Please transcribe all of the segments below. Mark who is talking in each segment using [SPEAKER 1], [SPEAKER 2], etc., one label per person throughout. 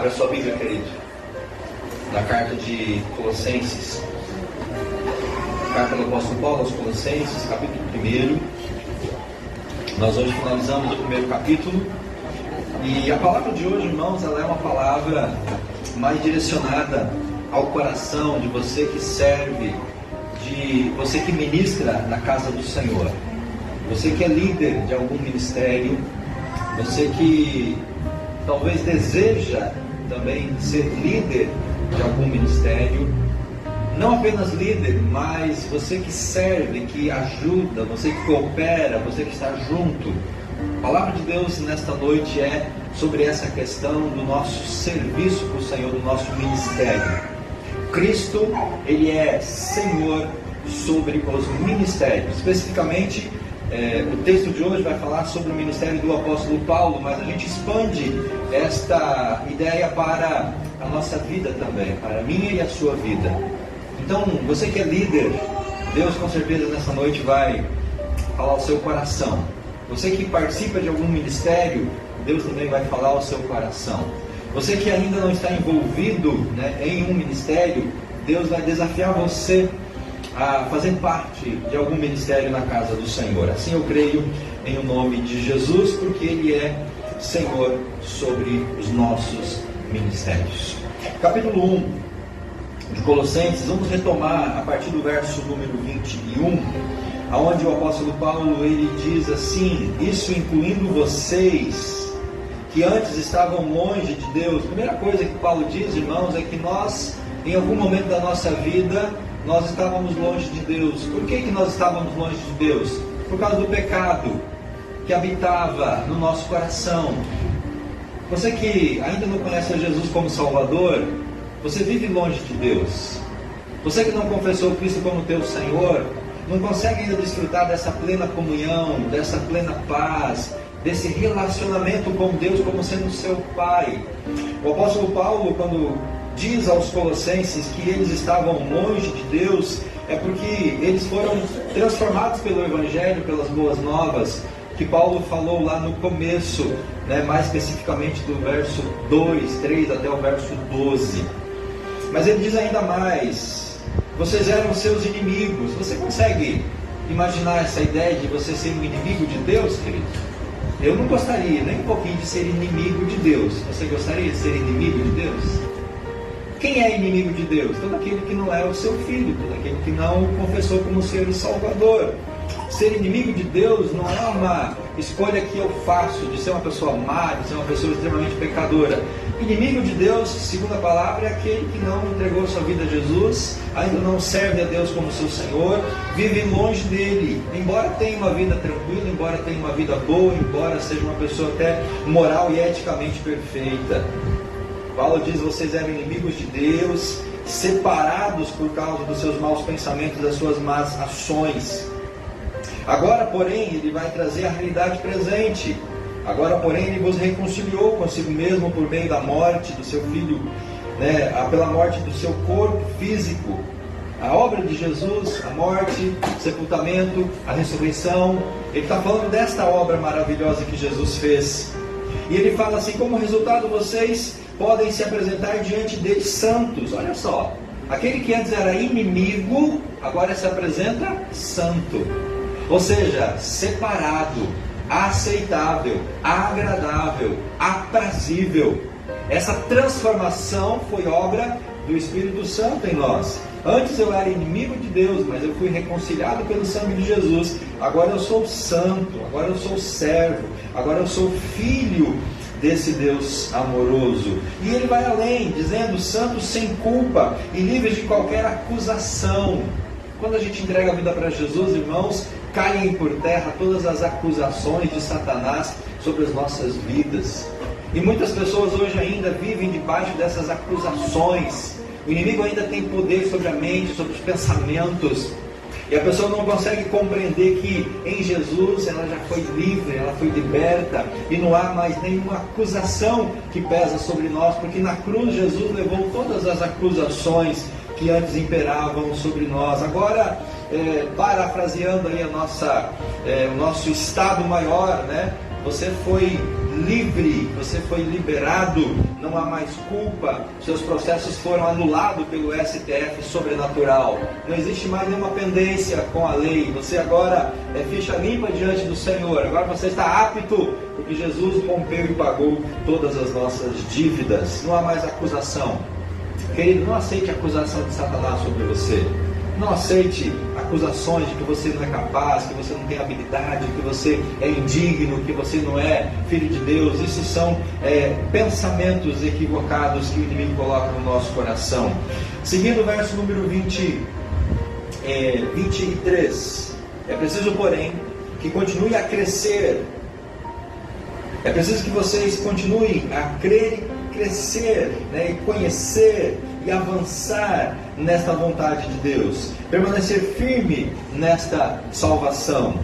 [SPEAKER 1] Abra sua Bíblia, querido, na carta de Colossenses, carta do apóstolo Paulo aos Colossenses, capítulo 1. Nós hoje finalizamos o primeiro capítulo, e a palavra de hoje, irmãos, ela é uma palavra mais direcionada ao coração de você que serve, de você que ministra na casa do Senhor, você que é líder de algum ministério, você que talvez deseja também ser líder de algum ministério, não apenas líder, mas você que serve, que ajuda, você que coopera, você que está junto. A palavra de Deus nesta noite é sobre essa questão do nosso serviço para o Senhor, do nosso ministério. Cristo, Ele é Senhor sobre os ministérios. Especificamente, o texto de hoje vai falar sobre o ministério do apóstolo Paulo, mas a gente expande esta ideia para a nossa vida também, para a minha e a sua vida. Então, você que é líder, Deus com certeza nessa noite vai falar ao seu coração. Você que participa de algum ministério, Deus também vai falar ao seu coração. Você que ainda não está envolvido, em um ministério, Deus vai desafiar você a fazer parte de algum ministério na casa do Senhor. Assim eu creio em o nome de Jesus, porque Ele é Senhor sobre os nossos ministérios. Capítulo 1 de Colossenses, vamos retomar a partir do verso número 21, onde o apóstolo Paulo ele diz assim: isso incluindo vocês que antes estavam longe de Deus. A primeira coisa que Paulo diz, irmãos, é que nós, em algum momento da nossa vida, nós estávamos longe de Deus. Por que nós estávamos longe de Deus? Por causa do pecado que habitava no nosso coração. Você que ainda não conhece a Jesus como Salvador, você vive longe de Deus. Você que não confessou Cristo como teu Senhor, não consegue ainda desfrutar dessa plena comunhão, dessa plena paz, desse relacionamento com Deus como sendo seu Pai. O apóstolo Paulo, quando diz aos Colossenses que eles estavam longe de Deus, é porque eles foram transformados pelo Evangelho, pelas boas novas, que Paulo falou lá no começo, mais especificamente do verso 2, 3 até o verso 12. Mas ele diz ainda mais: vocês eram seus inimigos. Você consegue imaginar essa ideia de você ser um inimigo de Deus, querido? Eu não gostaria nem um pouquinho de ser inimigo de Deus. Você gostaria de ser inimigo de Deus? Quem é inimigo de Deus? Todo aquele que não é o seu filho, todo aquele que não o confessou como Senhor e Salvador. Ser inimigo de Deus não é uma escolha que eu faço de ser uma pessoa má, de ser uma pessoa extremamente pecadora. Inimigo de Deus, segundo a palavra, é aquele que não entregou sua vida a Jesus, ainda não serve a Deus como seu Senhor, vive longe dele, embora tenha uma vida tranquila, embora tenha uma vida boa, embora seja uma pessoa até moral e eticamente perfeita. Paulo diz: vocês eram inimigos de Deus, separados por causa dos seus maus pensamentos, das suas más ações. Agora, porém, ele vai trazer a realidade presente. Agora, porém, ele vos reconciliou consigo mesmo por meio da morte do seu filho, pela morte do seu corpo físico. A obra de Jesus, a morte, o sepultamento, a ressurreição. Ele está falando desta obra maravilhosa que Jesus fez. E ele fala assim: como resultado, vocês podem se apresentar diante dele santos. Olha só, aquele que antes era inimigo, agora se apresenta santo. Ou seja, separado, aceitável, agradável, aprazível. Essa transformação foi obra do Espírito Santo em nós. Antes eu era inimigo de Deus, mas eu fui reconciliado pelo sangue de Jesus. Agora eu sou santo, agora eu sou servo, agora eu sou filho desse Deus amoroso. E ele vai além, dizendo: santos sem culpa e livres de qualquer acusação. Quando a gente entrega a vida para Jesus, irmãos, caem por terra todas as acusações de Satanás sobre as nossas vidas. E muitas pessoas hoje ainda vivem debaixo dessas acusações. O inimigo ainda tem poder sobre a mente, sobre os pensamentos. E a pessoa não consegue compreender que em Jesus ela já foi livre, ela foi liberta, e não há mais nenhuma acusação que pesa sobre nós, porque na cruz Jesus levou todas as acusações que antes imperavam sobre nós. Agora, parafraseando aí o nosso estado maior, você foi livre, você foi liberado não há mais culpa, seus processos foram anulados pelo STF sobrenatural, não existe mais nenhuma pendência com a lei, você agora é ficha limpa diante do Senhor, agora você está apto, porque Jesus rompeu e pagou todas as nossas dívidas, não há mais acusação. Querido, não aceite a acusação de Satanás sobre você. Não aceite acusações de que você não é capaz, que você não tem habilidade, que você é indigno, que você não é filho de Deus. Isso são pensamentos equivocados que o inimigo coloca no nosso coração. Seguindo o verso número 23. É preciso, porém, que continue a crescer. É preciso que vocês continuem a crer e crescer, e conhecer e avançar nesta vontade de Deus, permanecer firme nesta salvação.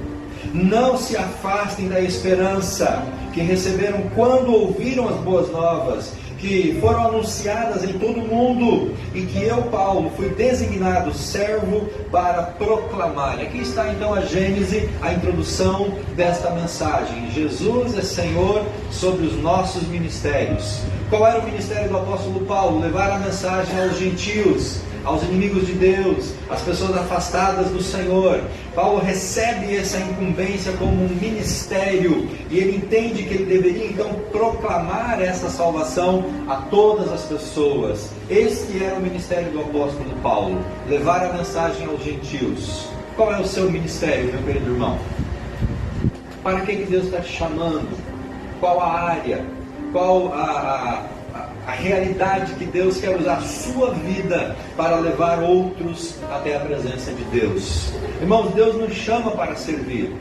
[SPEAKER 1] Não se afastem da esperança que receberam quando ouviram as boas novas, que foram anunciadas em todo o mundo e que eu, Paulo, fui designado servo para proclamar. Aqui está então a gênese, a introdução desta mensagem. Jesus é Senhor sobre os nossos ministérios. Qual era o ministério do apóstolo Paulo? Levar a mensagem aos gentios, aos inimigos de Deus, às pessoas afastadas do Senhor. Paulo recebe essa incumbência como um ministério e ele entende que ele deveria então proclamar essa salvação a todas as pessoas. Este era o ministério do apóstolo Paulo, levar a mensagem aos gentios. Qual é o seu ministério, meu querido irmão? Para que Deus está te chamando? Qual a área? Qual a realidade que Deus quer usar a sua vida para levar outros até a presença de Deus? Irmãos, Deus nos chama para servir.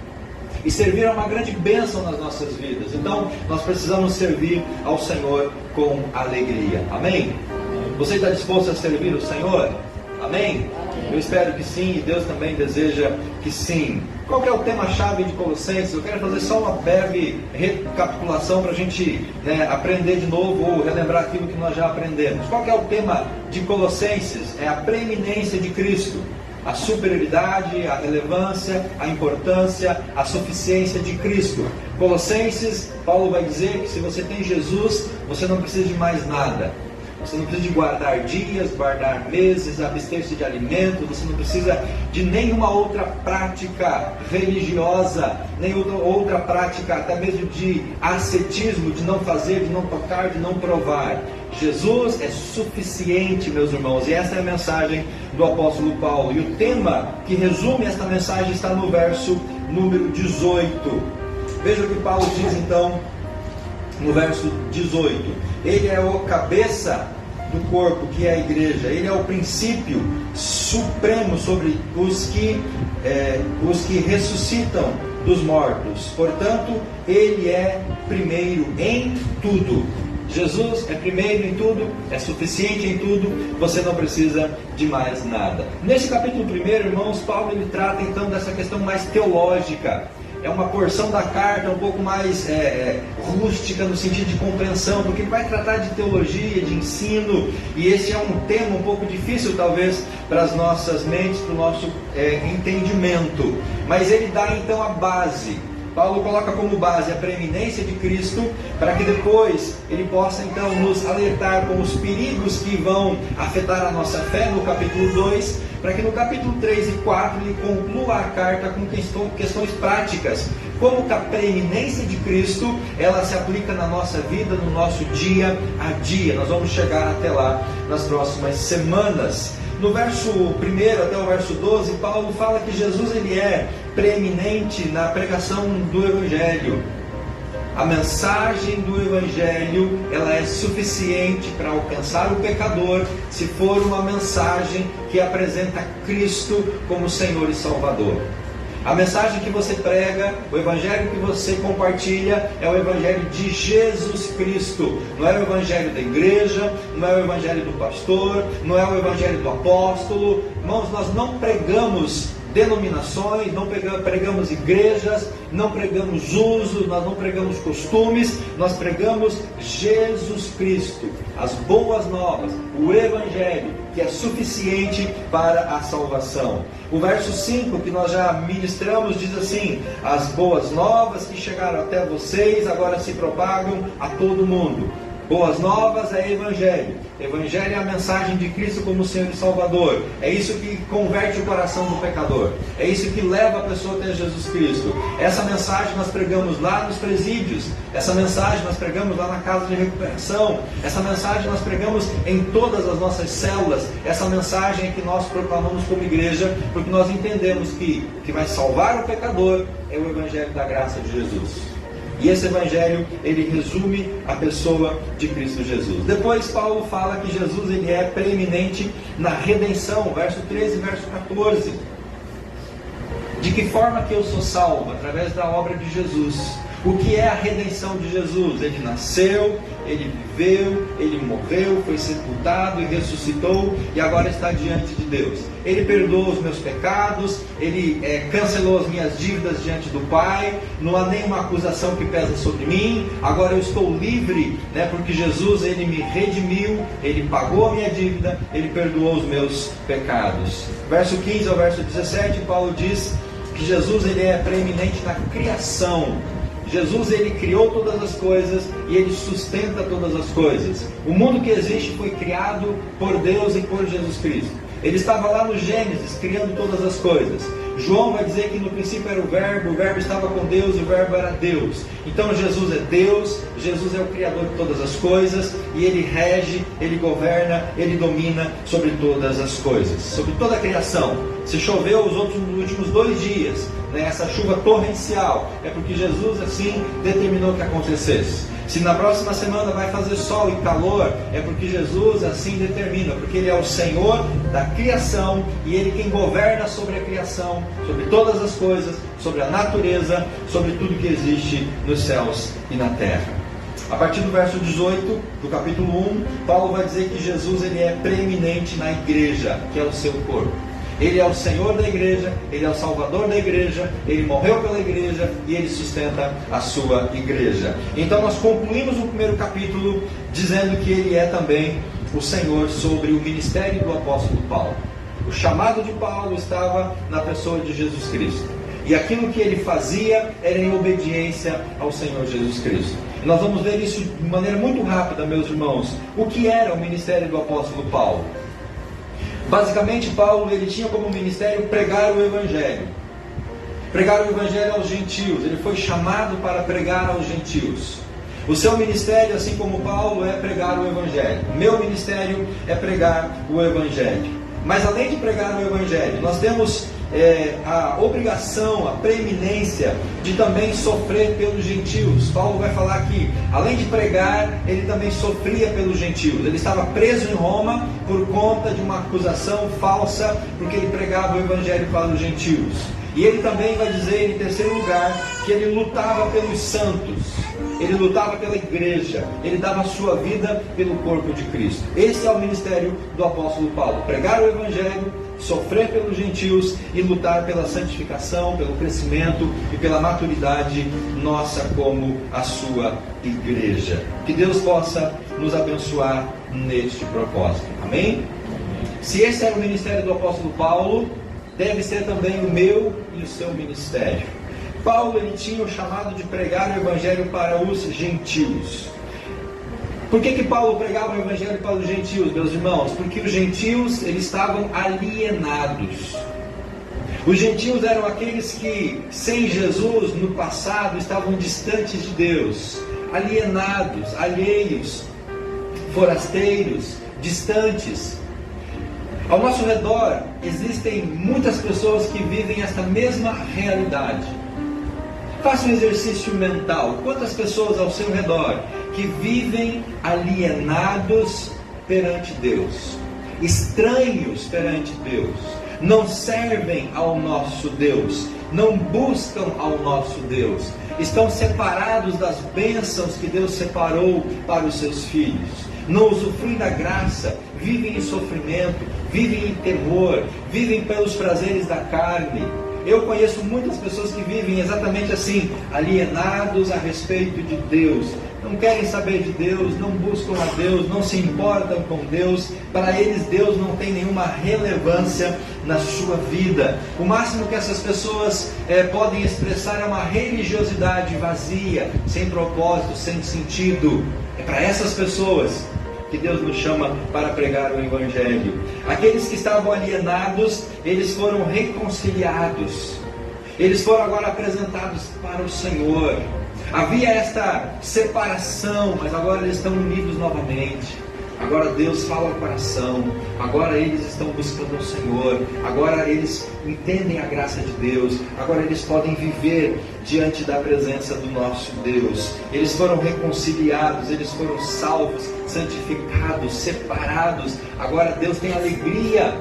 [SPEAKER 1] E servir é uma grande bênção nas nossas vidas. Então, nós precisamos servir ao Senhor com alegria. Amém? Você está disposto a servir o Senhor? Amém? Eu espero que sim, e Deus também deseja que sim. Qual que é o tema-chave de Colossenses? Eu quero fazer só uma breve recapitulação para a gente aprender de novo ou relembrar aquilo que nós já aprendemos. Qual que é o tema de Colossenses? É a preeminência de Cristo, a superioridade, a relevância, a importância, a suficiência de Cristo. Colossenses, Paulo vai dizer que se você tem Jesus, você não precisa de mais nada. Você não precisa de guardar dias, guardar meses, abster-se de alimento, você não precisa de nenhuma outra prática religiosa, nem outra prática até mesmo de ascetismo, de não fazer, de não tocar, de não provar. Jesus é suficiente, meus irmãos, e essa é a mensagem do apóstolo Paulo. E o tema que resume esta mensagem está no verso número 18. Veja o que Paulo diz então no verso 18. Ele é o cabeça do corpo, que é a igreja. Ele é o princípio supremo sobre os que ressuscitam dos mortos. Portanto, ele é primeiro em tudo. Jesus é primeiro em tudo, é suficiente em tudo, você não precisa de mais nada. Nesse capítulo 1, irmãos, Paulo ele trata então dessa questão mais teológica. É uma porção da carta um pouco mais rústica no sentido de compreensão, porque ele vai tratar de teologia, de ensino, e esse é um tema um pouco difícil talvez para as nossas mentes, para o nosso entendimento. Mas ele dá então a base. Paulo coloca como base a preeminência de Cristo, para que depois ele possa então nos alertar com os perigos que vão afetar a nossa fé no capítulo 2, para que no capítulo 3 e 4 ele conclua a carta com questões práticas, como que a preeminência de Cristo ela se aplica na nossa vida, no nosso dia a dia. Nós vamos chegar até lá nas próximas semanas. No verso 1 até o verso 12, Paulo fala que Jesus ele é preeminente na pregação do Evangelho. A mensagem do Evangelho ela é suficiente para alcançar o pecador, se for uma mensagem que apresenta Cristo como Senhor e Salvador. A mensagem que você prega, o Evangelho que você compartilha é o Evangelho de Jesus Cristo. Não é o Evangelho da igreja, não é o Evangelho do pastor, não é o Evangelho do apóstolo. Irmãos, nós não pregamos denominações, não pregamos igrejas, não pregamos usos, nós não pregamos costumes, nós pregamos Jesus Cristo, as boas novas, o Evangelho, que é suficiente para a salvação. O verso 5 que nós já ministramos diz assim: as boas novas que chegaram até vocês agora se propagam a todo mundo. Boas novas é Evangelho. Evangelho é a mensagem de Cristo como Senhor e Salvador. É isso que converte o coração do pecador. É isso que leva a pessoa até Jesus Cristo. Essa mensagem nós pregamos lá nos presídios. Essa mensagem nós pregamos lá na casa de recuperação. Essa mensagem nós pregamos em todas as nossas células. Essa mensagem é que nós proclamamos como igreja, porque nós entendemos que o que vai salvar o pecador é o Evangelho da graça de Jesus. E esse Evangelho, ele resume a pessoa de Cristo Jesus. Depois Paulo fala que Jesus ele é preeminente na redenção, verso 13 e verso 14. De que forma que eu sou salvo? Através da obra de Jesus. O que é a redenção de Jesus? Ele nasceu, ele viveu, ele morreu, foi sepultado e ressuscitou e agora está diante de Deus. Ele perdoou os meus pecados, ele cancelou as minhas dívidas diante do Pai, não há nenhuma acusação que pesa sobre mim, agora eu estou livre, porque Jesus ele me redimiu, ele pagou a minha dívida, ele perdoou os meus pecados. Verso 15 ao verso 17, Paulo diz que Jesus ele é preeminente na criação. Jesus ele criou todas as coisas e ele sustenta todas as coisas. O mundo que existe foi criado por Deus e por Jesus Cristo. Ele estava lá no Gênesis, criando todas as coisas. João vai dizer que no princípio era o verbo estava com Deus e o verbo era Deus. Então Jesus é Deus, Jesus é o Criador de todas as coisas e Ele rege, Ele governa, Ele domina sobre todas as coisas, sobre toda a criação. Se choveu os últimos 2 dias, essa chuva torrencial, é porque Jesus assim determinou que acontecesse. Se na próxima semana vai fazer sol e calor, é porque Jesus assim determina, porque Ele é o Senhor da criação e Ele quem governa sobre a criação, sobre todas as coisas, sobre a natureza, sobre tudo que existe nos céus e na terra. A partir do verso 18 do capítulo 1, Paulo vai dizer que Jesus ele é preeminente na igreja, que é o seu corpo. Ele é o Senhor da igreja, Ele é o Salvador da igreja, Ele morreu pela igreja e Ele sustenta a sua igreja. Então nós concluímos o primeiro capítulo dizendo que Ele é também o Senhor sobre o ministério do apóstolo Paulo. O chamado de Paulo estava na pessoa de Jesus Cristo. E aquilo que ele fazia era em obediência ao Senhor Jesus Cristo. E nós vamos ver isso de maneira muito rápida, meus irmãos. O que era o ministério do apóstolo Paulo? Basicamente, Paulo ele tinha como ministério pregar o Evangelho. Pregar o Evangelho aos gentios. Ele foi chamado para pregar aos gentios. O seu ministério, assim como Paulo, é pregar o Evangelho. O meu ministério é pregar o Evangelho. Mas além de pregar o Evangelho, nós temos a obrigação, a preeminência de também sofrer pelos gentios. Paulo vai falar que, além de pregar, ele também sofria pelos gentios. Ele estava preso em Roma por conta de uma acusação falsa, porque ele pregava o Evangelho para os gentios. E ele também vai dizer, em terceiro lugar, que ele lutava pelos santos. Ele lutava pela igreja. Ele dava a sua vida pelo corpo de Cristo. Esse é o ministério do apóstolo Paulo. Pregar o Evangelho, sofrer pelos gentios e lutar pela santificação, pelo crescimento e pela maturidade nossa como a sua igreja. Que Deus possa nos abençoar neste propósito. Amém? Se esse era o ministério do apóstolo Paulo, deve ser também o meu e o seu ministério. Paulo ele tinha o chamado de pregar o Evangelho para os gentios. Por que Paulo pregava o Evangelho para os gentios, meus irmãos? Porque os gentios eles estavam alienados. Os gentios eram aqueles que, sem Jesus, no passado, estavam distantes de Deus, alienados, alheios, forasteiros, distantes. Ao nosso redor existem muitas pessoas que vivem esta mesma realidade. Faça um exercício mental. Quantas pessoas ao seu redor que vivem alienados perante Deus, estranhos perante Deus, não servem ao nosso Deus, não buscam ao nosso Deus, estão separados das bênçãos que Deus separou para os seus filhos, não usufruem da graça, vivem em sofrimento, vivem em temor, vivem pelos prazeres da carne. Eu conheço muitas pessoas que vivem exatamente assim, alienados a respeito de Deus, não querem saber de Deus, não buscam a Deus, não se importam com Deus. Para eles, Deus não tem nenhuma relevância na sua vida. O máximo que essas pessoas podem expressar é uma religiosidade vazia, sem propósito, sem sentido. É para essas pessoas que Deus nos chama para pregar o Evangelho. Aqueles que estavam alienados, eles foram reconciliados. Eles foram agora apresentados para o Senhor. Havia esta separação, mas agora eles estão unidos novamente. Agora Deus fala ao coração. Agora eles estão buscando o Senhor. Agora eles entendem a graça de Deus. Agora eles podem viver diante da presença do nosso Deus. Eles foram reconciliados, eles foram salvos, santificados, separados. Agora Deus tem alegria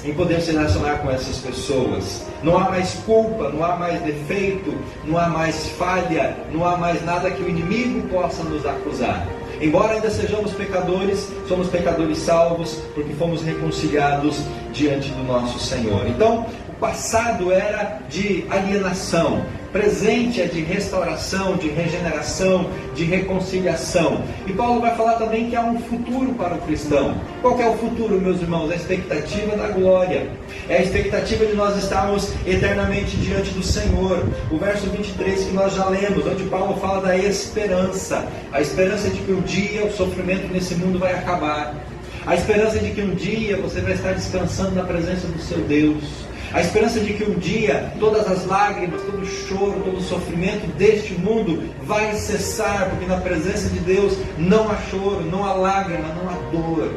[SPEAKER 1] em poder se relacionar com essas pessoas. Não há mais culpa, não há mais defeito, não há mais falha, não há mais nada que o inimigo possa nos acusar. Embora ainda sejamos pecadores, somos pecadores salvos, porque fomos reconciliados diante do nosso Senhor. Então, o passado era de alienação, presente é de restauração, de regeneração, de reconciliação. E Paulo vai falar também que há um futuro para o cristão. Qual que é o futuro, meus irmãos? A expectativa da glória. É a expectativa de nós estarmos eternamente diante do Senhor. O verso 23 que nós já lemos, onde Paulo fala da esperança. A esperança de que um dia o sofrimento nesse mundo vai acabar. A esperança de que um dia você vai estar descansando na presença do seu Deus. A esperança de que um dia todas as lágrimas, todo o choro, todo o sofrimento deste mundo vai cessar, porque na presença de Deus não há choro, não há lágrima, não há dor.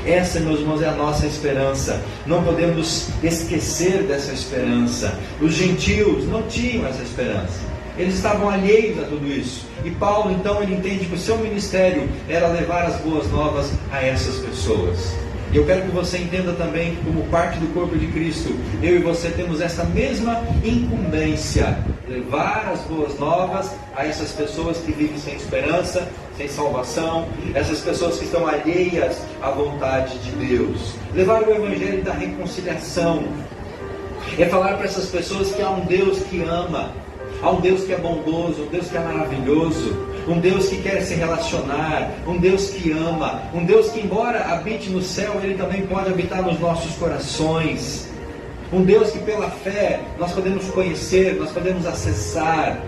[SPEAKER 1] Essa, meus irmãos, é a nossa esperança. Não podemos esquecer dessa esperança. Os gentios não tinham essa esperança. Eles estavam alheios a tudo isso. E Paulo, então, ele entende que o seu ministério era levar as boas novas a essas pessoas. E eu quero que você entenda também que, como parte do corpo de Cristo, eu e você temos essa mesma incumbência, levar as boas novas a essas pessoas que vivem sem esperança, sem salvação, essas pessoas que estão alheias à vontade de Deus. Levar o Evangelho da reconciliação é falar para essas pessoas que há um Deus que ama, há um Deus que é bondoso, um Deus que é maravilhoso, um Deus que quer se relacionar, um Deus que ama, um Deus que, embora habite no céu, Ele também pode habitar nos nossos corações. Um Deus que pela fé nós podemos conhecer, nós podemos acessar.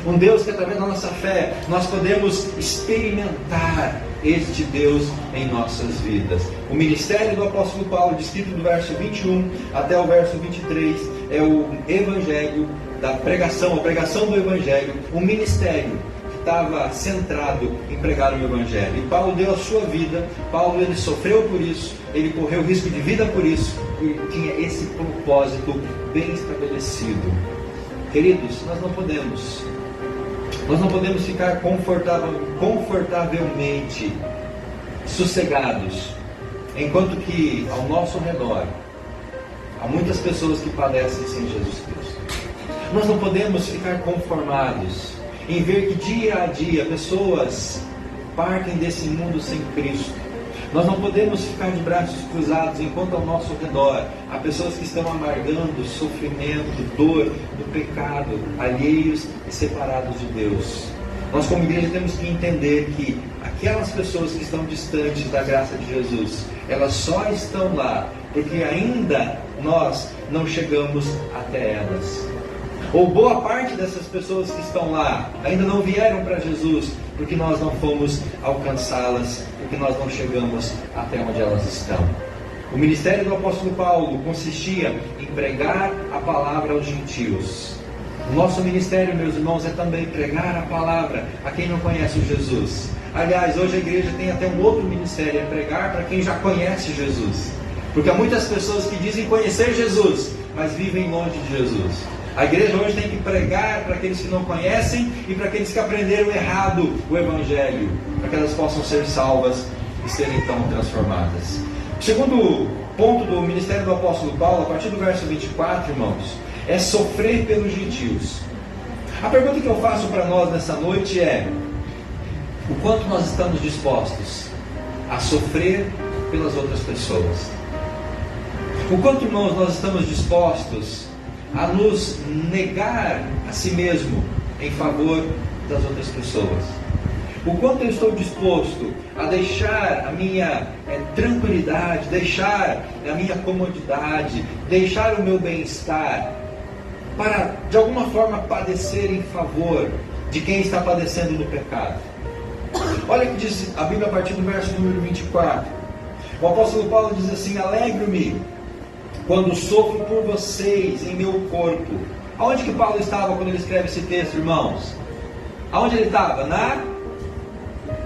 [SPEAKER 1] Um Deus que através da nossa fé nós podemos experimentar este Deus em nossas vidas. O ministério do apóstolo Paulo, descrito do verso 21 até o verso 23, é o Evangelho da pregação, a pregação do Evangelho, um ministério que estava centrado em pregar o Evangelho. E Paulo deu a sua vida, Paulo ele sofreu por isso, ele correu risco de vida por isso, e tinha esse propósito bem estabelecido. Queridos, nós não podemos ficar confortavelmente sossegados, enquanto que ao nosso redor há muitas pessoas que padecem sem Jesus Cristo. Nós não podemos ficar conformados em ver que dia a dia pessoas partem desse mundo sem Cristo. Nós não podemos ficar de braços cruzados enquanto ao nosso redor há pessoas que estão amargando sofrimento, dor do pecado, alheios e separados de Deus. Nós como igreja temos que entender que aquelas pessoas que estão distantes da graça de Jesus, elas só estão lá porque ainda nós não chegamos até elas. Ou boa parte dessas pessoas que estão lá ainda não vieram para Jesus porque nós não fomos alcançá-las, porque nós não chegamos até onde elas estão. O ministério do apóstolo Paulo consistia em pregar a palavra aos gentios. O nosso ministério, meus irmãos, é também pregar a palavra a quem não conhece o Jesus. Aliás, hoje a igreja tem até um outro ministério, é pregar para quem já conhece Jesus. Porque há muitas pessoas que dizem conhecer Jesus, mas vivem longe de Jesus. A igreja hoje tem que pregar para aqueles que não conhecem e para aqueles que aprenderam errado o Evangelho, para que elas possam ser salvas e serem então transformadas. O segundo ponto do ministério do apóstolo Paulo, a partir do verso 24, irmãos, é sofrer pelos gentios. A pergunta que eu faço para nós nessa noite é: o quanto nós estamos dispostos a sofrer pelas outras pessoas? O quanto, irmãos, nós estamos dispostos a nos negar a si mesmo em favor das outras pessoas? O quanto eu estou disposto a deixar a minha tranquilidade, deixar a minha comodidade, deixar o meu bem-estar, para de alguma forma padecer em favor de quem está padecendo no pecado. Olha o que diz a Bíblia a partir do verso número 24. O apóstolo Paulo diz assim: alegro-me quando sofro por vocês em meu corpo. Aonde que Paulo estava quando ele escreve esse texto, irmãos? Aonde ele estava? Na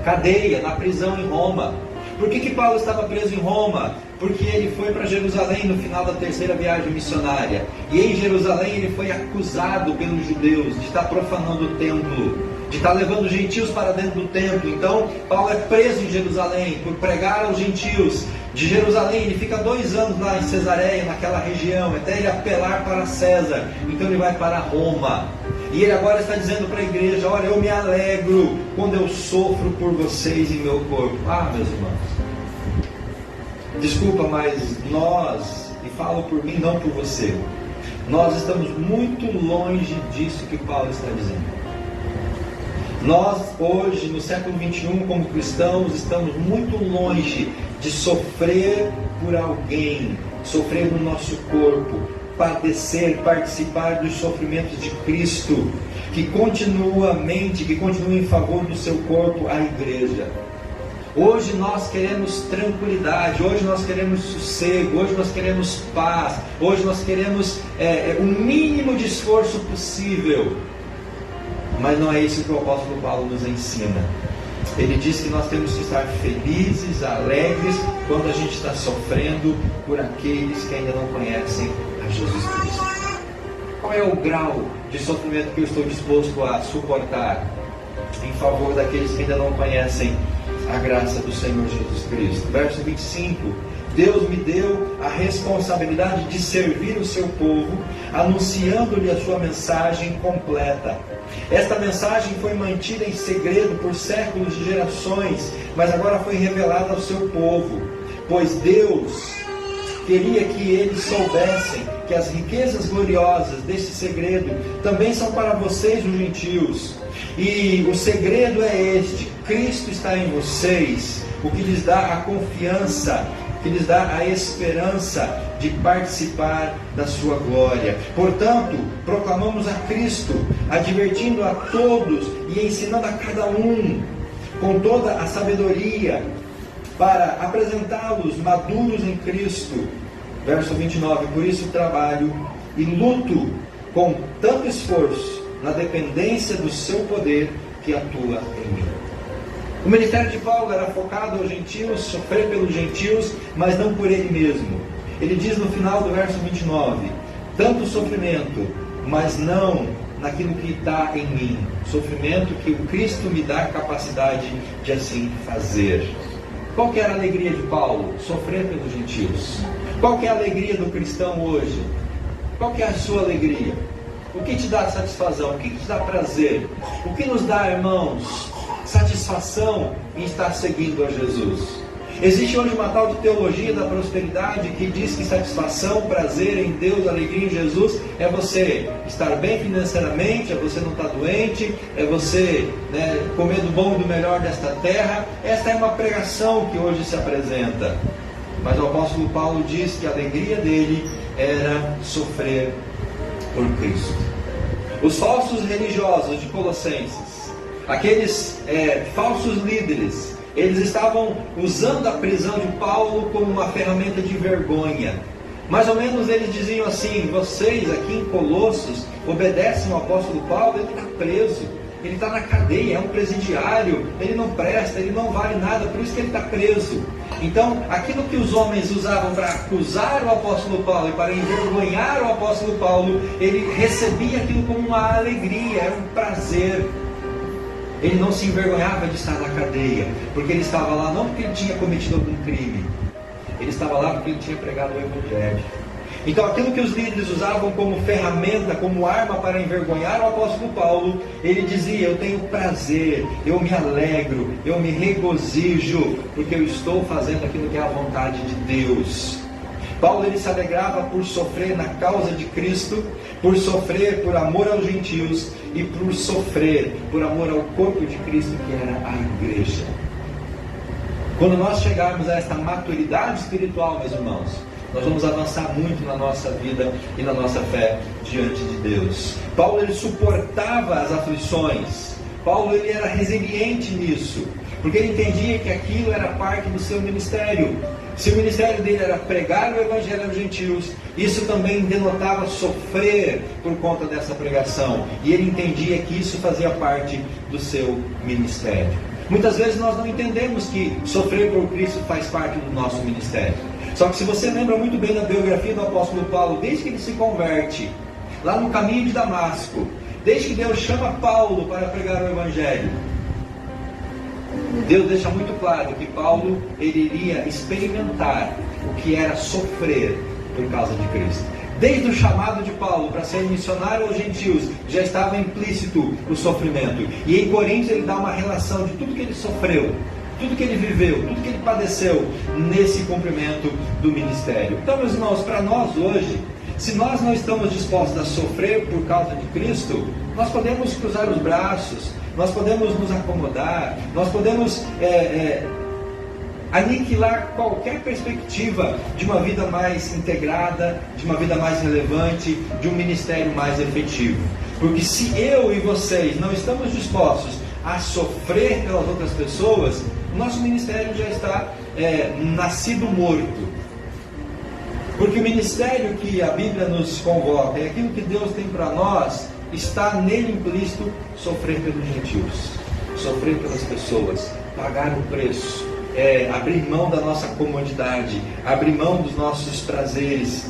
[SPEAKER 1] cadeia, na prisão em Roma. Por que Paulo estava preso em Roma? Porque ele foi para Jerusalém no final da terceira viagem missionária. E em Jerusalém ele foi acusado pelos judeus de estar profanando o templo, de estar levando gentios para dentro do templo. Então Paulo é preso em Jerusalém por pregar aos gentios. De Jerusalém ele fica 2 anos lá em Cesareia, naquela região, até ele apelar para César. Então ele vai para Roma. E ele agora está dizendo para a igreja: olha, eu me alegro quando eu sofro por vocês em meu corpo. Ah, meus irmãos, desculpa, mas nós, e falo por mim, não por você, nós estamos muito longe disso que Paulo está dizendo. Nós hoje, no século 21, como cristãos, estamos muito longe de sofrer por alguém, sofrer no nosso corpo, padecer, participar dos sofrimentos de Cristo, que continua em favor do seu corpo, a igreja. Hoje nós queremos tranquilidade, hoje nós queremos sossego, hoje nós queremos paz, hoje nós queremos o mínimo de esforço possível. Mas não é isso que o apóstolo Paulo nos ensina. Ele diz que nós temos que estar felizes, alegres, quando a gente está sofrendo por aqueles que ainda não conhecem a Jesus Cristo. Qual é o grau de sofrimento que eu estou disposto a suportar em favor daqueles que ainda não conhecem a graça do Senhor Jesus Cristo? Verso 25: Deus me deu a responsabilidade de servir o seu povo, anunciando-lhe a sua mensagem completa. Esta mensagem foi mantida em segredo por séculos de gerações, mas agora foi revelada ao seu povo, pois Deus queria que eles soubessem que as riquezas gloriosas deste segredo também são para vocês, os gentios. E o segredo é este: Cristo está em vocês, o que lhes dá a confiança, que lhes dá a esperança de participar da sua glória. Portanto, proclamamos a Cristo, advertindo a todos e ensinando a cada um com toda a sabedoria, para apresentá-los maduros em Cristo. Verso 29: Por isso trabalho e luto com tanto esforço na dependência do seu poder que atua em mim. O ministério de Paulo era focado aos gentios, sofrer pelos gentios, mas não por ele mesmo. Ele diz no final do verso 29, tanto sofrimento, mas não naquilo que está em mim. Sofrimento que o Cristo me dá a capacidade de assim fazer. Qual que era a alegria de Paulo? Sofrer pelos gentios. Qual que é a alegria do cristão hoje? Qual que é a sua alegria? O que te dá satisfação? O que te dá prazer? O que nos dá, irmãos, satisfação em estar seguindo a Jesus? Existe hoje uma tal de teologia da prosperidade que diz que satisfação, prazer em Deus, alegria em Jesus é você estar bem financeiramente, é você não estar doente, é você comer do bom e do melhor desta terra. Esta é uma pregação que hoje se apresenta. Mas o apóstolo Paulo diz que a alegria dele era sofrer por Cristo. Os falsos religiosos de Colossenses, aqueles falsos líderes, eles estavam usando a prisão de Paulo como uma ferramenta de vergonha. Mais ou menos eles diziam assim: vocês aqui em Colossos obedecem ao apóstolo Paulo, ele está preso, ele está na cadeia, é um presidiário, ele não presta, ele não vale nada, por isso que ele está preso. Então, aquilo que os homens usavam para acusar o apóstolo Paulo e para envergonhar o apóstolo Paulo, ele recebia aquilo como uma alegria, era um prazer. Ele não se envergonhava de estar na cadeia, porque ele estava lá não porque ele tinha cometido algum crime, ele estava lá porque ele tinha pregado o Evangelho. Então aquilo que os líderes usavam como ferramenta, como arma para envergonhar o apóstolo Paulo, ele dizia: eu tenho prazer, eu me alegro, eu me regozijo, porque eu estou fazendo aquilo que é a vontade de Deus. Paulo ele se alegrava por sofrer na causa de Cristo, por sofrer por amor aos gentios e por sofrer por amor ao corpo de Cristo, que era a igreja. Quando nós chegarmos a esta maturidade espiritual, meus irmãos, nós vamos avançar muito na nossa vida e na nossa fé diante de Deus. Paulo ele suportava as aflições. Paulo ele era resiliente nisso, porque ele entendia que aquilo era parte do seu ministério. Se o ministério dele era pregar o evangelho aos gentios, isso também denotava sofrer por conta dessa pregação. E ele entendia que isso fazia parte do seu ministério. Muitas vezes nós não entendemos que sofrer por Cristo faz parte do nosso ministério. Só que se você lembra muito bem da biografia do apóstolo Paulo, desde que ele se converte, lá no caminho de Damasco, desde que Deus chama Paulo para pregar o evangelho, Deus deixa muito claro que Paulo ele iria experimentar o que era sofrer por causa de Cristo. Desde o chamado de Paulo para ser missionário aos gentios, já estava implícito o sofrimento. E em Coríntios ele dá uma relação de tudo que ele sofreu, tudo que ele viveu, tudo que ele padeceu nesse cumprimento do ministério. Então, meus irmãos, para nós hoje, se nós não estamos dispostos a sofrer por causa de Cristo, nós podemos cruzar os braços, nós podemos nos acomodar, nós podemos aniquilar qualquer perspectiva de uma vida mais integrada, de uma vida mais relevante, de um ministério mais efetivo. Porque se eu e vocês não estamos dispostos a sofrer pelas outras pessoas, o nosso ministério já está nascido morto. Porque o ministério que a Bíblia nos convoca, e aquilo que Deus tem para nós, está nele implícito sofrer pelos gentios, sofrer pelas pessoas, pagar o preço, abrir mão da nossa comodidade, abrir mão dos nossos prazeres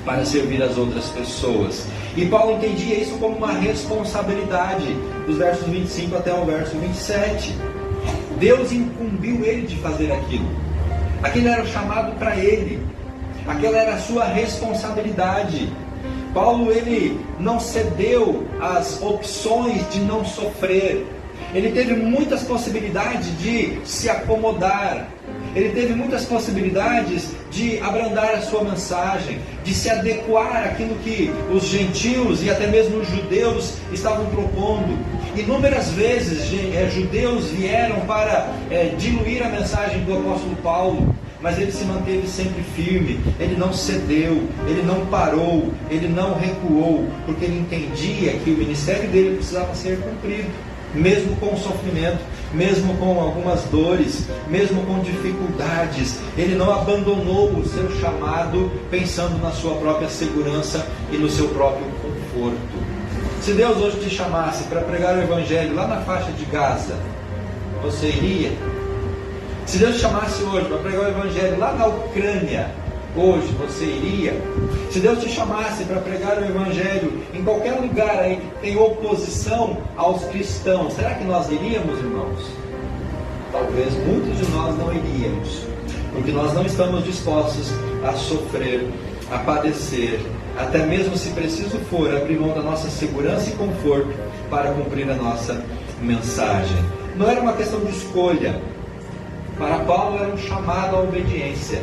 [SPEAKER 1] para servir as outras pessoas. E Paulo entendia isso como uma responsabilidade, dos versos 25 até o verso 27. Deus incumbiu ele de fazer aquilo. Aquilo era o chamado para ele, aquela era a sua responsabilidade. Paulo ele não cedeu às opções de não sofrer. Ele teve muitas possibilidades de se acomodar. Ele teve muitas possibilidades de abrandar a sua mensagem, de se adequar àquilo que os gentios e até mesmo os judeus estavam propondo. Inúmeras vezes judeus vieram para diluir a mensagem do apóstolo Paulo, mas ele se manteve sempre firme, ele não cedeu, ele não parou, ele não recuou, porque ele entendia que o ministério dele precisava ser cumprido, mesmo com sofrimento, mesmo com algumas dores, mesmo com dificuldades. Ele não abandonou o seu chamado pensando na sua própria segurança e no seu próprio conforto. Se Deus hoje te chamasse para pregar o evangelho lá na faixa de Gaza, você iria? Se Deus te chamasse hoje para pregar o evangelho lá na Ucrânia, hoje você iria? Se Deus te chamasse para pregar o evangelho em qualquer lugar aí que tem oposição aos cristãos, será que nós iríamos, irmãos? Talvez muitos de nós não iríamos, porque nós não estamos dispostos a sofrer, a padecer, até mesmo se preciso for, abrir mão da nossa segurança e conforto para cumprir a nossa mensagem. Não era uma questão de escolha. Para Paulo era um chamado à obediência.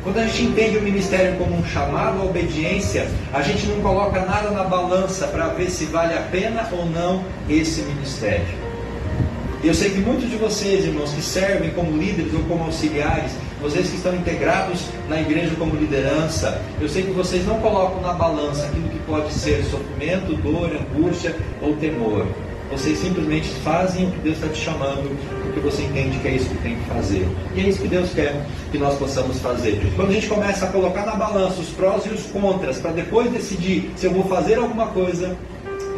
[SPEAKER 1] Quando a gente entende o ministério como um chamado à obediência, a gente não coloca nada na balança para ver se vale a pena ou não esse ministério. E eu sei que muitos de vocês, irmãos, que servem como líderes ou como auxiliares, vocês que estão integrados na igreja como liderança, eu sei que vocês não colocam na balança aquilo que pode ser sofrimento, dor, angústia ou temor. Vocês simplesmente fazem o que Deus está te chamando, porque você entende que é isso que tem que fazer. E é isso que Deus quer que nós possamos fazer. Quando a gente começa a colocar na balança os prós e os contras, para depois decidir se eu vou fazer alguma coisa,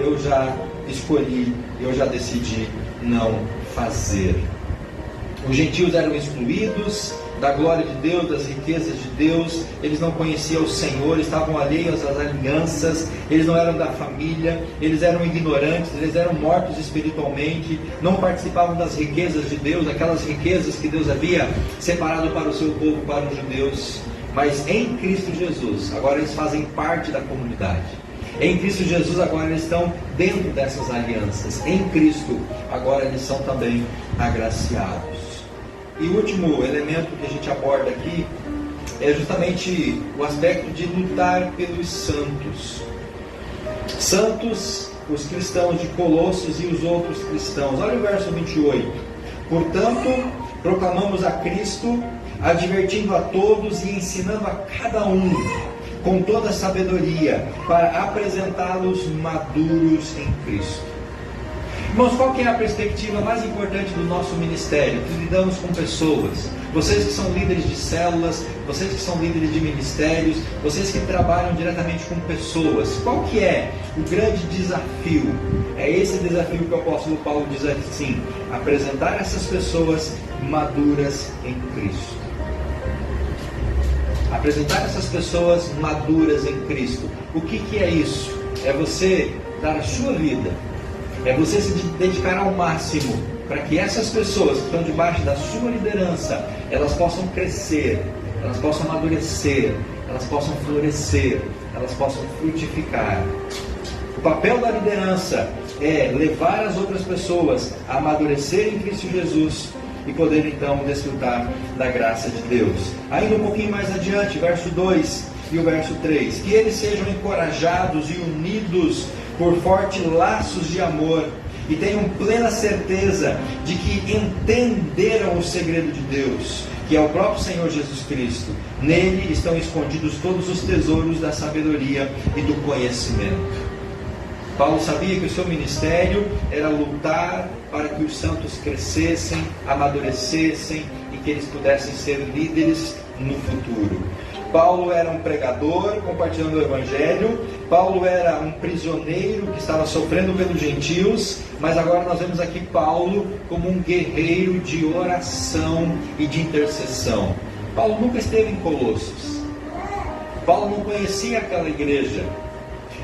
[SPEAKER 1] eu já escolhi, eu já decidi não fazer. Os gentios eram excluídos da glória de Deus, das riquezas de Deus. Eles não conheciam o Senhor, estavam alheios às alianças, eles não eram da família, eles eram ignorantes, eles eram mortos espiritualmente, não participavam das riquezas de Deus, aquelas riquezas que Deus havia separado para o seu povo, para os judeus. Mas em Cristo Jesus, agora eles fazem parte da comunidade. Em Cristo Jesus agora eles estão dentro dessas alianças. Em Cristo agora eles são também agraciados. E o último elemento que a gente aborda aqui é justamente o aspecto de lutar pelos santos. Santos, os cristãos de Colossos e os outros cristãos. Olha o verso 28. Portanto, proclamamos a Cristo, advertindo a todos e ensinando a cada um com toda a sabedoria, para apresentá-los maduros em Cristo. Irmãos, qual que é a perspectiva mais importante do nosso ministério? Que lidamos com pessoas. Vocês que são líderes de células, vocês que são líderes de ministérios, vocês que trabalham diretamente com pessoas. Qual que é o grande desafio? É esse desafio que o apóstolo Paulo diz assim: apresentar essas pessoas maduras em Cristo. Apresentar essas pessoas maduras em Cristo. O que é isso? É você dar a sua vida. É você se dedicar ao máximo para que essas pessoas que estão debaixo da sua liderança, elas possam crescer, elas possam amadurecer, elas possam florescer, elas possam frutificar. O papel da liderança é levar as outras pessoas a amadurecer em Cristo Jesus e poder então desfrutar da graça de Deus. Ainda um pouquinho mais adiante, verso 2 e o verso 3. Que eles sejam encorajados e unidos por fortes laços de amor e tenham plena certeza de que entenderam o segredo de Deus, que é o próprio Senhor Jesus Cristo. Nele estão escondidos todos os tesouros da sabedoria e do conhecimento. Paulo sabia que o seu ministério era lutar para que os santos crescessem, amadurecessem e que eles pudessem ser líderes no futuro. Paulo era um pregador compartilhando o Evangelho. Paulo era um prisioneiro que estava sofrendo pelos gentios. Mas agora nós vemos aqui Paulo como um guerreiro de oração e de intercessão. Paulo nunca esteve em Colossos. Paulo não conhecia aquela igreja.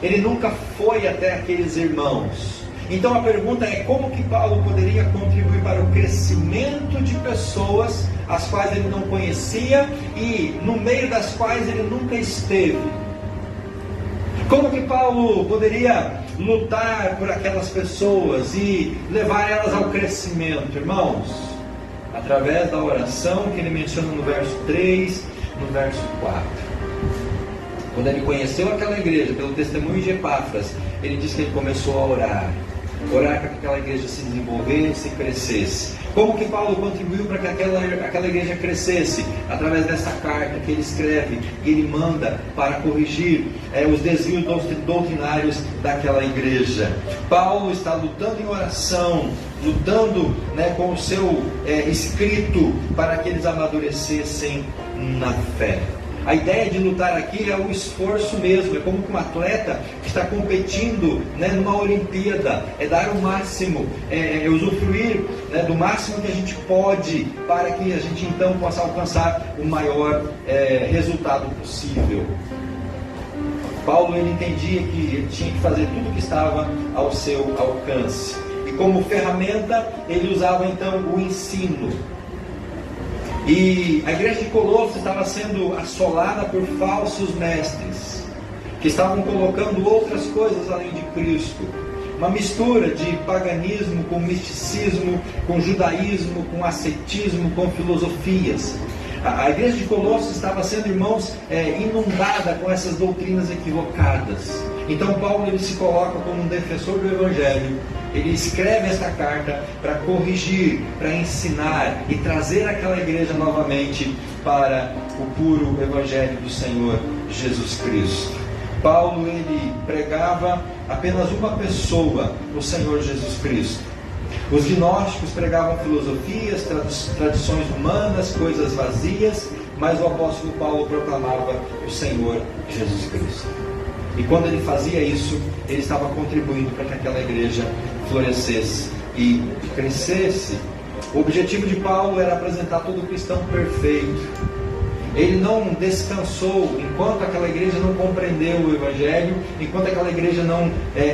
[SPEAKER 1] Ele nunca foi até aqueles irmãos. Então a pergunta é: como que Paulo poderia contribuir para o crescimento de pessoas as quais ele não conhecia e no meio das quais ele nunca esteve? Como que Paulo poderia lutar por aquelas pessoas e levar elas ao crescimento? Irmãos, através da oração que ele menciona no verso 3, no verso 4. Quando ele conheceu aquela igreja, pelo testemunho de Epáfras, ele diz que ele começou a orar para que aquela igreja se desenvolvesse e crescesse. Como que Paulo contribuiu para que aquela igreja crescesse? Através dessa carta que ele escreve e ele manda para corrigir os desvios doutrinários daquela igreja. Paulo está lutando em oração, lutando com o seu escrito para que eles amadurecessem na fé. A ideia de lutar aqui é o esforço mesmo, é como que um atleta que está competindo numa Olimpíada, é dar o máximo, é usufruir do máximo que a gente pode para que a gente então possa alcançar o maior resultado possível. Paulo ele entendia que ele tinha que fazer tudo o que estava ao seu alcance. E como ferramenta ele usava então o ensino. E a igreja de Colossos estava sendo assolada por falsos mestres, que estavam colocando outras coisas além de Cristo. Uma mistura de paganismo com misticismo, com judaísmo, com ascetismo, com filosofias. A igreja de Colossos estava sendo, irmãos, inundada com essas doutrinas equivocadas. Então Paulo ele se coloca como um defensor do Evangelho. Ele escreve esta carta para corrigir, para ensinar e trazer aquela igreja novamente para o puro Evangelho do Senhor Jesus Cristo. Paulo ele pregava apenas uma pessoa, o Senhor Jesus Cristo. Os gnósticos pregavam filosofias, tradições humanas, coisas vazias, mas o apóstolo Paulo proclamava o Senhor Jesus Cristo. E quando ele fazia isso, ele estava contribuindo para que aquela igreja florescesse e crescesse. O objetivo de Paulo era apresentar todo cristão perfeito. Ele não descansou enquanto aquela igreja não compreendeu o Evangelho, enquanto aquela igreja não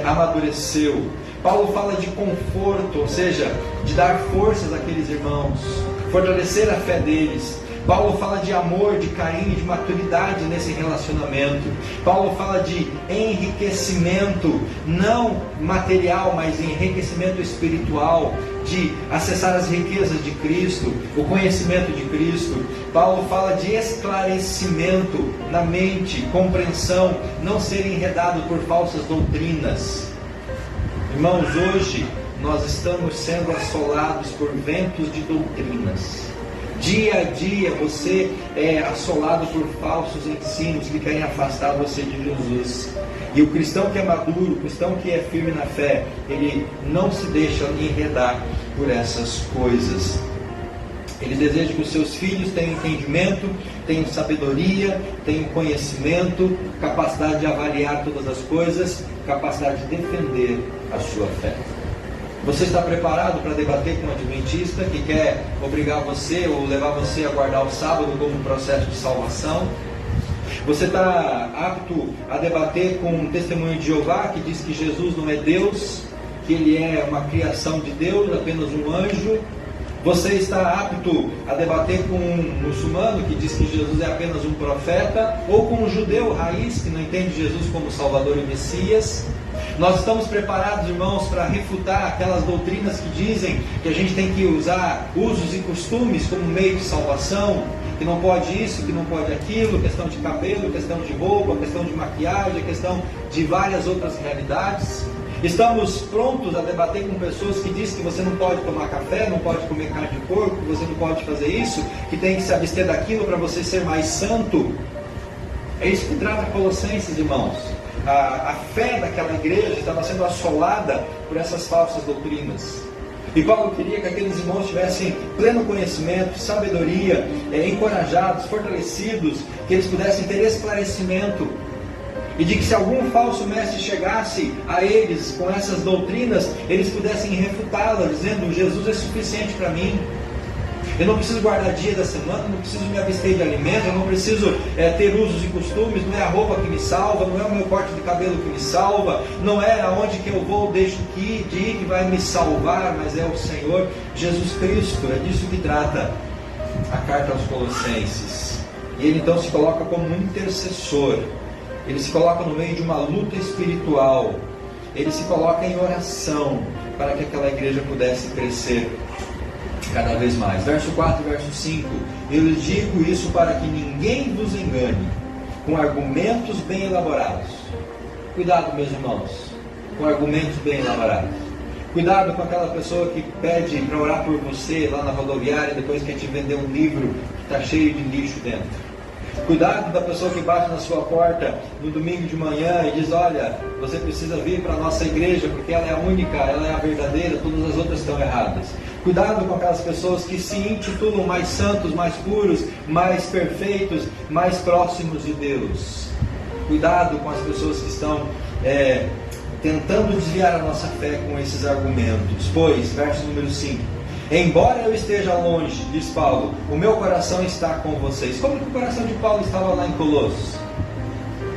[SPEAKER 1] amadureceu. Paulo fala de conforto, ou seja, de dar forças àqueles irmãos, fortalecer a fé deles, Paulo fala de amor, de carinho, de maturidade nesse relacionamento. Paulo fala de enriquecimento, não material, mas enriquecimento espiritual, de acessar as riquezas de Cristo, o conhecimento de Cristo. Paulo fala de esclarecimento na mente, compreensão, não ser enredado por falsas doutrinas. Irmãos, hoje nós estamos sendo assolados por ventos de doutrinas. Dia a dia você é assolado por falsos ensinos que querem afastar você de Jesus. E o cristão que é maduro, o cristão que é firme na fé, ele não se deixa enredar por essas coisas. Ele deseja que os seus filhos tenham entendimento, tenham sabedoria, tenham conhecimento, capacidade de avaliar todas as coisas, capacidade de defender a sua fé. Você está preparado para debater com um adventista que quer obrigar você ou levar você a guardar o sábado como um processo de salvação? Você está apto a debater com um testemunho de Jeová que diz que Jesus não é Deus, que ele é uma criação de Deus, apenas um anjo? Você está apto a debater com um muçulmano que diz que Jesus é apenas um profeta? Ou com um judeu raiz que não entende Jesus como Salvador e Messias? Nós estamos preparados, irmãos, para refutar aquelas doutrinas que dizem que a gente tem que usar usos e costumes como meio de salvação, que não pode isso, que não pode aquilo, questão de cabelo, questão de roupa, questão de maquiagem, questão de várias outras realidades? Estamos prontos a debater com pessoas que dizem que você não pode tomar café, não pode comer carne de porco, que você não pode fazer isso, que tem que se abster daquilo para você ser mais santo? É isso que trata Colossenses, irmãos. A fé daquela igreja estava sendo assolada por essas falsas doutrinas. E Paulo queria que aqueles irmãos tivessem pleno conhecimento, sabedoria, encorajados, fortalecidos, que eles pudessem ter esclarecimento. E de que se algum falso mestre chegasse a eles com essas doutrinas, eles pudessem refutá-las, dizendo: Jesus é suficiente para mim. Eu não preciso guardar dia da semana, não preciso me abster de alimento, eu não preciso ter usos e costumes, não é a roupa que me salva, não é o meu corte de cabelo que me salva, não é aonde que eu vou, deixo de ir que vai me salvar, mas é o Senhor Jesus Cristo. É disso que trata a carta aos Colossenses. E ele então se coloca como um intercessor, ele se coloca no meio de uma luta espiritual, ele se coloca em oração para que aquela igreja pudesse crescer cada vez mais. Verso 4 e verso 5: eu lhes digo isso para que ninguém vos engane com argumentos bem elaborados. Cuidado, meus irmãos, com argumentos bem elaborados. Cuidado com aquela pessoa que pede para orar por você lá na rodoviária e depois quer te vender um livro que está cheio de lixo dentro. Cuidado da pessoa que bate na sua porta no domingo de manhã e diz: olha, você precisa vir para a nossa igreja porque ela é a única, ela é a verdadeira, todas as outras estão erradas. Cuidado com aquelas pessoas que se intitulam mais santos, mais puros, mais perfeitos, mais próximos de Deus. Cuidado com as pessoas que estão tentando desviar a nossa fé com esses argumentos. Pois, verso número 5: embora eu esteja longe, diz Paulo, o meu coração está com vocês. Como que o coração de Paulo estava lá em Colossos?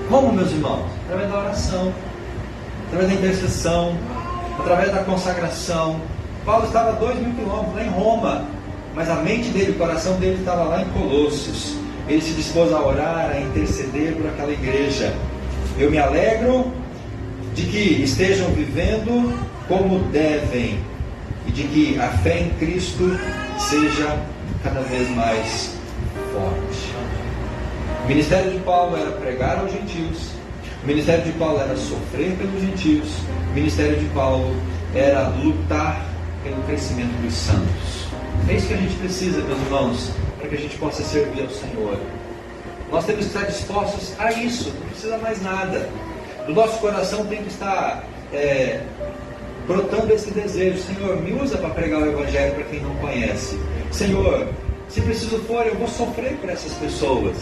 [SPEAKER 1] Como, meus irmãos? Através da oração, através da intercessão, através da consagração. Paulo estava a 2.000 quilômetros lá em Roma, mas a mente dele, o coração dele estava lá em Colossos. Ele se dispôs a orar, a interceder por aquela igreja. Eu me alegro de que estejam vivendo como devem e de que a fé em Cristo seja cada vez mais forte. O ministério de Paulo era pregar aos gentios, o ministério de Paulo era sofrer pelos gentios, o ministério de Paulo era lutar pelo crescimento dos santos. É isso que a gente precisa, meus irmãos, para que a gente possa servir ao Senhor. Nós temos que estar dispostos a isso, não precisa mais nada. Do nosso coração tem que estar brotando esse desejo: Senhor, me usa para pregar o Evangelho para quem não conhece. Senhor, se preciso for, eu vou sofrer por essas pessoas.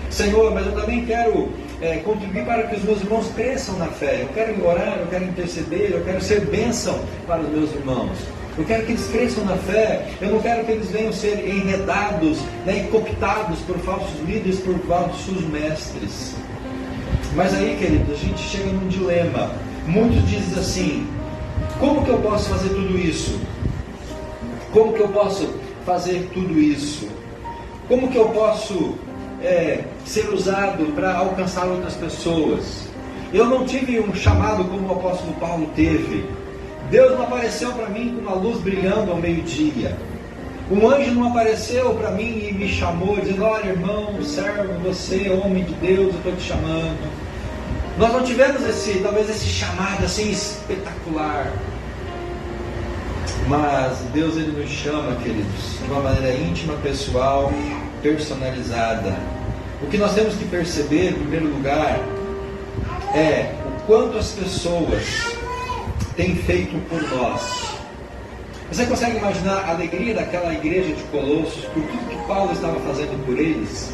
[SPEAKER 1] Senhor, mas eu também quero contribuir para que os meus irmãos cresçam na fé. Eu quero orar, eu quero interceder, eu quero ser bênção para os meus irmãos. Eu quero que eles cresçam na fé. Eu não quero que eles venham ser enredados, e cooptados por falsos líderes, por falsos mestres. Mas aí, queridos, a gente chega num dilema. Muitos dizem assim: como que eu posso fazer tudo isso? Como que eu posso fazer tudo isso? Como que eu posso ser usado para alcançar outras pessoas? Eu não tive um chamado como o apóstolo Paulo teve. Deus não apareceu para mim com uma luz brilhando ao meio-dia. Um anjo não apareceu para mim e me chamou, dizendo: olha, irmão, servo, você, homem de Deus, eu estou te chamando. Nós não tivemos talvez esse chamado assim espetacular. Mas Deus, Ele nos chama, queridos, de uma maneira íntima, pessoal, personalizada. O que nós temos que perceber, em primeiro lugar, é o quanto as pessoas têm feito por nós. Você consegue imaginar a alegria daquela igreja de Colossos, por tudo que Paulo estava fazendo por eles?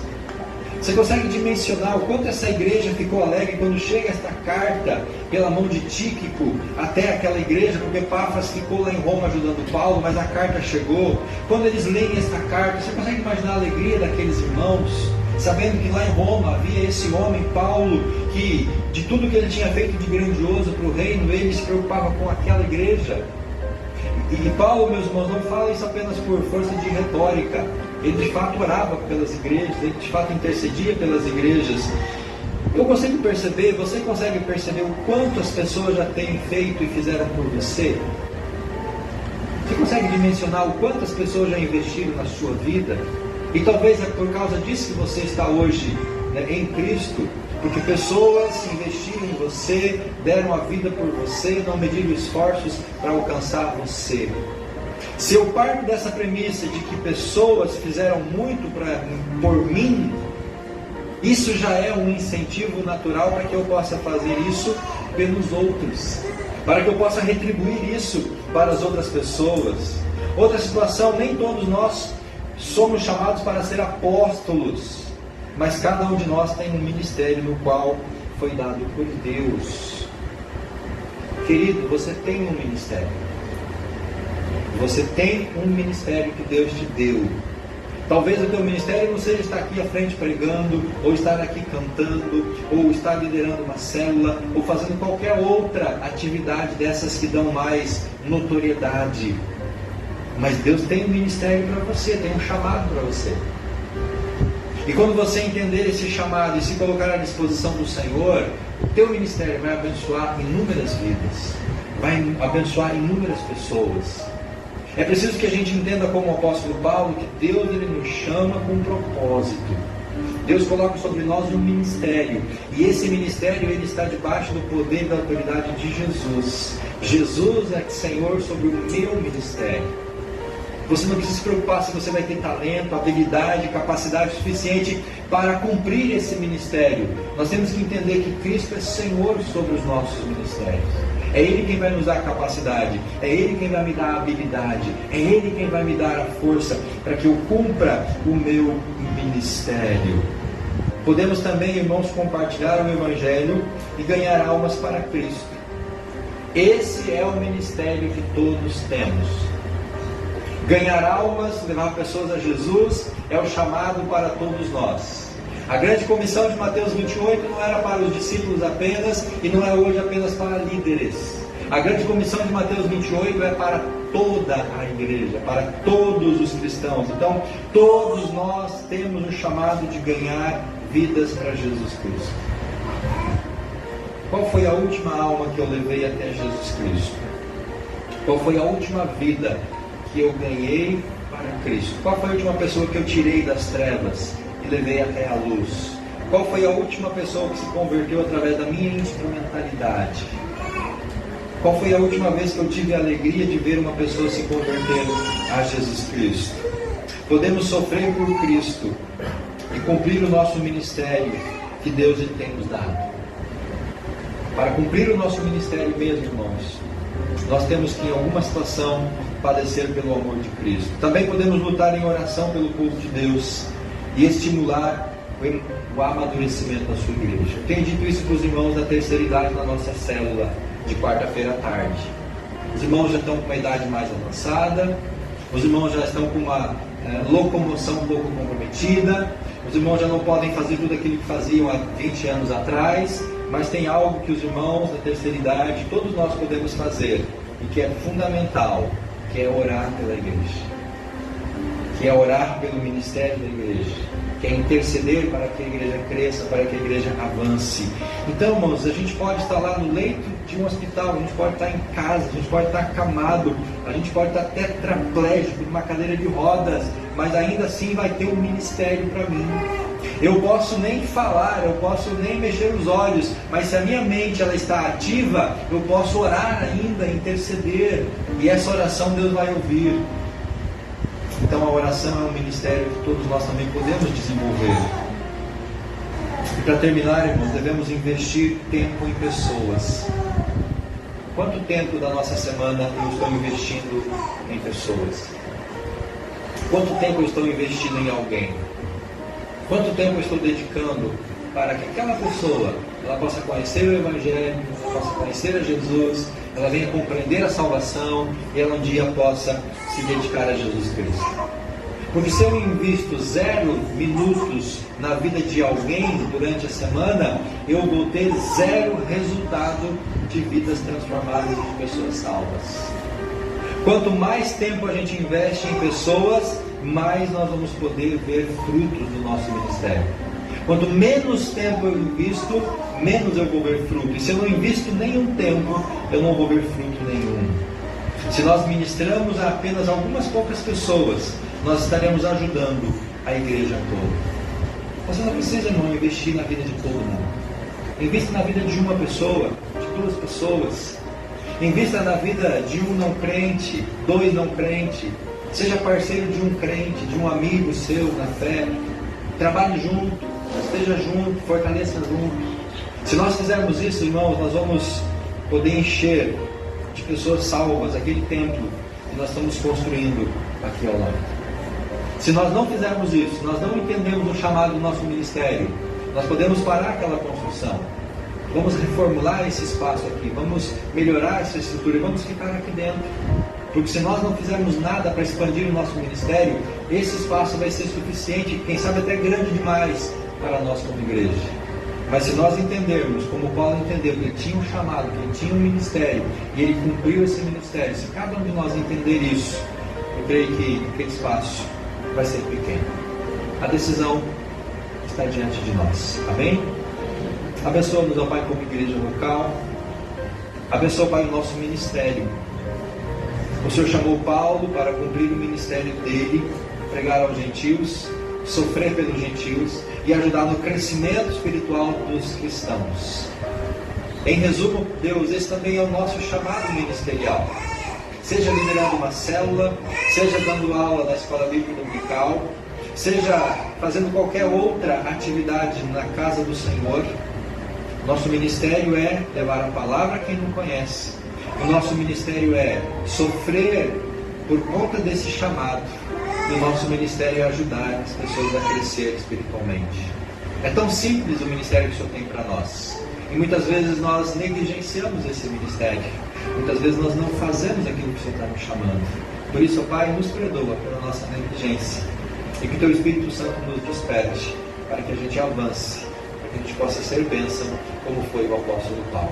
[SPEAKER 1] Você consegue dimensionar o quanto essa igreja ficou alegre quando chega esta carta pela mão de Tíquico até aquela igreja, porque Epáfras ficou lá em Roma ajudando Paulo, mas a carta chegou. Quando eles leem esta carta, você consegue imaginar a alegria daqueles irmãos, sabendo que lá em Roma havia esse homem, Paulo, que de tudo que ele tinha feito de grandioso para o reino, ele se preocupava com aquela igreja. E Paulo, meus irmãos, não fala isso apenas por força de retórica. Ele de fato orava pelas igrejas, ele de fato intercedia pelas igrejas. Eu consigo perceber, você consegue perceber o quanto as pessoas já têm feito e fizeram por você? Você consegue dimensionar o quanto as pessoas já investiram na sua vida? E talvez é por causa disso que você está hoje, em Cristo, porque pessoas investiram em você, deram a vida por você, não mediram esforços para alcançar você. Se eu parto dessa premissa de que pessoas fizeram muito por mim, isso já é um incentivo natural para que eu possa fazer isso pelos outros, para que eu possa retribuir isso para as outras pessoas. Outra situação, nem todos nós somos chamados para ser apóstolos, mas cada um de nós tem um ministério no qual foi dado por Deus. Querido, você tem um ministério. Você tem um ministério que Deus te deu. Talvez o teu ministério não seja estar aqui à frente pregando, ou estar aqui cantando, ou estar liderando uma célula, ou fazendo qualquer outra atividade dessas que dão mais notoriedade. Mas Deus tem um ministério para você, tem um chamado para você. E quando você entender esse chamado e se colocar à disposição do Senhor, o teu ministério vai abençoar inúmeras vidas, vai abençoar inúmeras pessoas. É preciso que a gente entenda, como o apóstolo Paulo, que Deus, Ele nos chama com um propósito. Deus coloca sobre nós um ministério, e esse ministério ele está debaixo do poder e da autoridade de Jesus. Jesus é Senhor sobre o meu ministério. Você não precisa se preocupar se você vai ter talento, habilidade, capacidade suficiente para cumprir esse ministério. Nós temos que entender que Cristo é Senhor sobre os nossos ministérios. É Ele quem vai nos dar a capacidade, é Ele quem vai me dar a habilidade, é Ele quem vai me dar a força para que eu cumpra o meu ministério. Podemos também, irmãos, compartilhar o Evangelho e ganhar almas para Cristo. Esse é o ministério que todos temos. Ganhar almas, levar pessoas a Jesus, é o chamado para todos nós. A grande comissão de Mateus 28 não era para os discípulos apenas, e não é hoje apenas para líderes. A grande comissão de Mateus 28 é para toda a igreja, para todos os cristãos. Então, todos nós temos o chamado de ganhar vidas para Jesus Cristo. Qual foi a última alma que eu levei até Jesus Cristo? Qual foi a última vida que eu ganhei para Cristo? Qual foi a última pessoa que eu tirei das trevas e levei até a luz? Qual foi a última pessoa que se converteu através da minha instrumentalidade? Qual foi a última vez que eu tive a alegria de ver uma pessoa se convertendo a Jesus Cristo? Podemos sofrer por Cristo e cumprir o nosso ministério que Deus Ele tem nos dado. Para cumprir o nosso ministério mesmo, irmãos, nós temos que, em alguma situação, padecer pelo amor de Cristo. Também podemos lutar em oração pelo povo de Deus e estimular o amadurecimento da sua igreja. Eu tenho dito isso para os irmãos da terceira idade na nossa célula de quarta-feira à tarde. Os irmãos já estão com uma idade mais avançada, os irmãos já estão com uma locomoção um pouco comprometida, os irmãos já não podem fazer tudo aquilo que faziam há 20 anos atrás, mas tem algo que os irmãos da terceira idade, todos nós podemos fazer, e que é fundamental, que é orar pela igreja. que é orar pelo ministério da igreja, que é interceder para que a igreja cresça, para que a igreja avance. Então, irmãos, a gente pode estar lá no leito de um hospital, a gente pode estar em casa, a gente pode estar acamado, a gente pode estar tetraplégico, numa cadeira de rodas, mas ainda assim vai ter um ministério para mim. Eu posso nem falar, eu posso nem mexer os olhos, mas se a minha mente ela está ativa, eu posso orar ainda, interceder, e essa oração Deus vai ouvir. Então a oração é um ministério que todos nós também podemos desenvolver. E para terminar, irmãos, devemos investir tempo em pessoas. Quanto tempo da nossa semana eu estou investindo em pessoas? Quanto tempo eu estou investindo em alguém? Quanto tempo eu estou dedicando para que aquela pessoa ela possa conhecer o Evangelho, ela possa conhecer a Jesus, ela venha compreender a salvação e ela um dia possa se dedicar a Jesus Cristo? Porque se eu invisto 0 minutos na vida de alguém durante a semana, eu vou ter 0 resultado de vidas transformadas e de pessoas salvas. Quanto mais tempo a gente investe em pessoas, mais nós vamos poder ver frutos do nosso ministério. Quanto menos tempo eu invisto, menos eu vou ver fruto. E se eu não invisto nenhum tempo, eu não vou ver fruto nenhum. Se nós ministramos a apenas algumas poucas pessoas, nós estaremos ajudando a igreja toda. Você não precisa, irmão, investir na vida de todo mundo. Invista na vida de uma pessoa, de 2 pessoas. Invista na vida de um não crente, 2 não crentes. Seja parceiro de um crente, de um amigo seu na fé. Trabalhe junto, esteja junto, fortaleça junto. Se nós fizermos isso, irmãos, nós vamos poder encher de pessoas salvas aquele templo que nós estamos construindo aqui ao lado. Se nós não fizermos isso, se nós não entendemos o chamado do nosso ministério, nós podemos parar aquela construção. Vamos reformular esse espaço aqui, vamos melhorar essa estrutura e vamos ficar aqui dentro. Porque se nós não fizermos nada para expandir o nosso ministério, esse espaço vai ser suficiente, quem sabe até grande demais para nós como igreja. Mas se nós entendermos, como Paulo entendeu, que ele tinha um chamado, que ele tinha um ministério, e ele cumpriu esse ministério, se cada um de nós entender isso, eu creio que aquele espaço vai ser pequeno. A decisão está diante de nós. Amém? Abençoa-nos, ó Pai, como igreja local. Abençoa, Pai, o nosso ministério. O Senhor chamou Paulo para cumprir o ministério dele, pregar aos gentios, sofrer pelos gentios e ajudar no crescimento espiritual dos cristãos. Em resumo, Deus, esse também é o nosso chamado ministerial. Seja liderando uma célula, seja dando aula na escola bíblica dominical, seja fazendo qualquer outra atividade na casa do Senhor. Nosso ministério é levar a palavra a quem não conhece. O nosso ministério é sofrer por conta desse chamado. E o nosso ministério é ajudar as pessoas a crescer espiritualmente. É tão simples o ministério que o Senhor tem para nós. E muitas vezes nós negligenciamos esse ministério. Muitas vezes nós não fazemos aquilo que o Senhor está nos chamando. Por isso, ó Pai, nos perdoa pela nossa negligência. E que o Teu Espírito Santo nos desperte para que a gente avance, para que a gente possa ser bênção, como foi o apóstolo Paulo.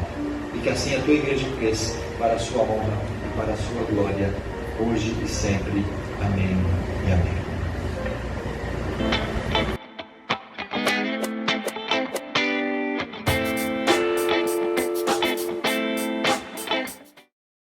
[SPEAKER 1] E que assim a Tua igreja cresça para a Sua honra e para a Sua glória, hoje e sempre. Amém e amém.